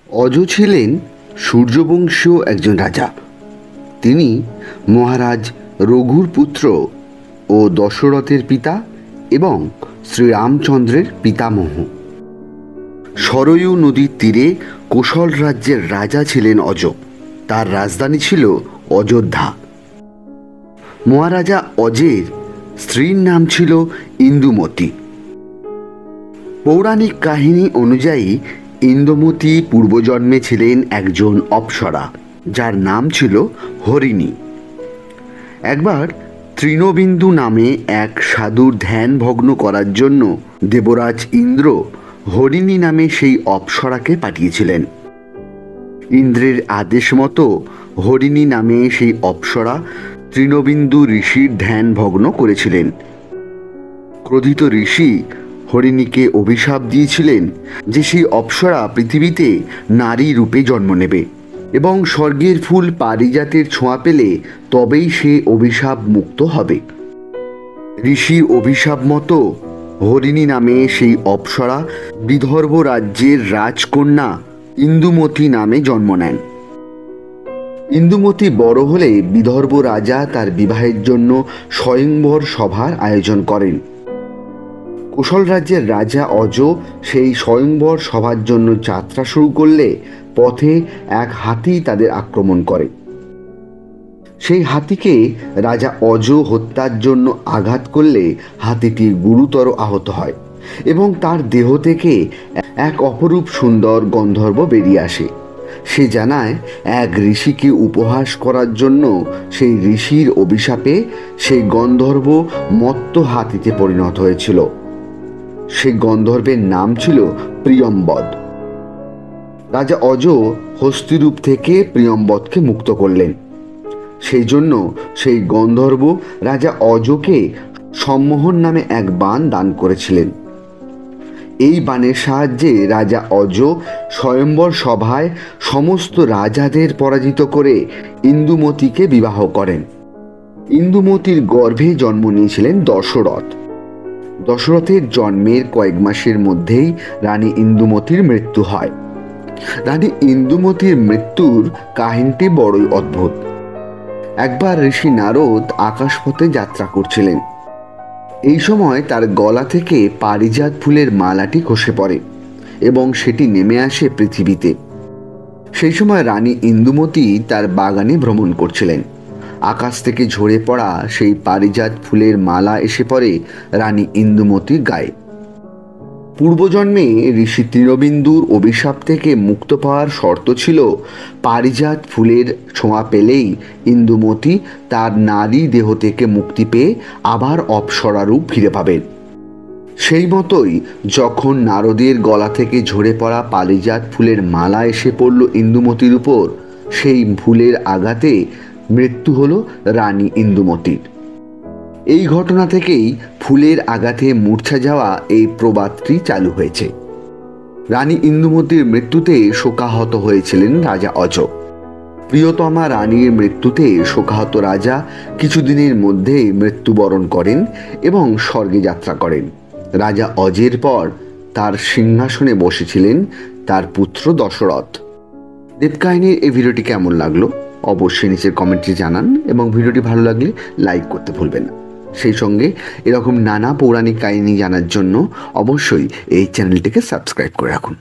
অজ ছিলেন সূর্যবংশীয় একজন রাজা। তিনি মহারাজ রঘুর পুত্র ও দশরথের পিতা এবং শ্রীরামচন্দ্রের পিতামহ। সরয়ূ নদীর তীরে কোশল রাজ্যের রাজা ছিলেন অজ। তার রাজধানী ছিল অযোধ্যা। মহারাজা অজের স্ত্রীর নাম ছিল ইন্দুমতি। পৌরাণিক কাহিনী অনুযায়ী ইন্দুমতি পূর্বজন্মে ছিলেন একজন অপ্সরা, যার নাম ছিল হরিণী। একবার তৃণবিন্দু নামে এক সাধুর ধ্যান ভগ্ন করার জন্য দেবরাজ ইন্দ্র হরিণী নামে সেই অপ্সরাকে পাঠিয়েছিলেন। ইন্দ্রের আদেশ মতো হরিণী নামে সেই অপ্সরা তৃণবিন্দু ঋষির ধ্যান ভগ্ন করেছিলেন। ক্রোধিত ঋষি হরিণীকে অভিশাপ দিয়েছিলেন যে সেই অপ্সরা পৃথিবীতে নারী রূপে জন্ম নেবে এবং স্বর্গের ফুল পারিজাতের ছোঁয়া পেলে তবেই সে অভিশাপ মুক্ত হবে। ঋষির অভিশাপ মতো হরিণী নামে সেই অপ্সরা বিদর্ভ রাজ্যের রাজকন্যা ইন্দুমতি নামে জন্ম নেন। ইন্দুমতি বড় হলে বিদর্ভ রাজা তার বিবাহের জন্য স্বয়ংবর সভার আয়োজন করেন। কোশল রাজ্যের রাজা অজ সেই স্বয়ংবর সভার জন্য যাত্রা শুরু করলে পথে এক হাতি তাদের আক্রমণ করে। সেই হাতিকে রাজা অজ হত্যার জন্য আঘাত করলে হাতিটি গুরুতর আহত হয় এবং তার দেহ থেকে এক অপরূপ সুন্দর গন্ধর্ব বেরিয়ে আসে। সে জানায় এক ঋষিকে উপহাস করার জন্য সেই ঋষির অভিশাপে সেই গন্ধর্ব মত্ত হাতিতে পরিণত হয়েছিল। সেই গন্ধর্বের নাম ছিল প্রিয়ম্বদ। রাজা অজ হস্তিরূপ থেকে প্রিয়ম্বদকে মুক্ত করলেন। সেই জন্য সেই গন্ধর্ব রাজা অজকে সম্মোহন নামে এক বাণ দান করেছিলেন। এই বাণের সাহায্যে রাজা অজ স্বয়ম্বর সভায় সমস্ত রাজাদের পরাজিত করে ইন্দুমতিকে বিবাহ করেন। ইন্দুমতির গর্ভে জন্ম নিয়েছিলেন দশরথ। দশরথের জন্মের কয়েক মাসের মধ্যেই রানী ইন্দুমতির মৃত্যু হয়। রানী ইন্দুমতির মৃত্যুর কাহিনীটি বড়ই অদ্ভুত। একবার ঋষি নারদ আকাশপথে যাত্রা করছিলেন। এই সময় তার গলা থেকে পারিজাত ফুলের মালাটি খসে পড়ে এবং সেটি নেমে আসে পৃথিবীতে। সেই সময় রানী ইন্দুমতি তার বাগানে ভ্রমণ করছিলেন। আকাশ থেকে ঝরে পড়া সেই পারিজাত ফুলের মালা এসে পড়ে রানী ইন্দুমতির গায়ে। পূর্বজন্মে ঋষি তৃণবিন্দুর অভিশাপ থেকে মুক্ত পাওয়ার শর্ত ছিল পারিজাত ফুলের ছোঁয়া পেলেই ইন্দুমতি তার নারী দেহ থেকে মুক্তি পেয়ে আবার অপ্সরা রূপ ফিরে পাবেন। সেই মতোই যখন নারদের গলা থেকে ঝরে পড়া পারিজাত ফুলের মালা এসে পড়ল ইন্দুমতির উপর, সেই ফুলের আঘাতে মৃত্যু হলো রানী ইন্দুমতির। এই ঘটনা থেকেই ফুলের আঘাতে মূর্ছা যাওয়া এই প্রবাদটি চালু হয়েছে। রানী ইন্দুমতির মৃত্যুতে শোকাহত হয়েছিলেন রাজা অজ। প্রিয়তমা রানীর মৃত্যুতে শোকাহত রাজা কিছুদিনের মধ্যেই মৃত্যুবরণ করেন এবং স্বর্গে যাত্রা করেন। রাজা অজের পর তার সিংহাসনে বসেছিলেন তার পুত্র দশরথ। দেবকাহিনীর এই ভিডিওটি কেমন লাগলো অবশ্যই নিচের কমেন্টে জানান এবং ভিডিওটি ভালো লাগলে লাইক করতে ভুলবেন না। সেই সঙ্গে এরকম নানা পৌরাণিক কাহিনী জানার জন্য অবশ্যই এই চ্যানেলটিকে সাবস্ক্রাইব করে রাখুন।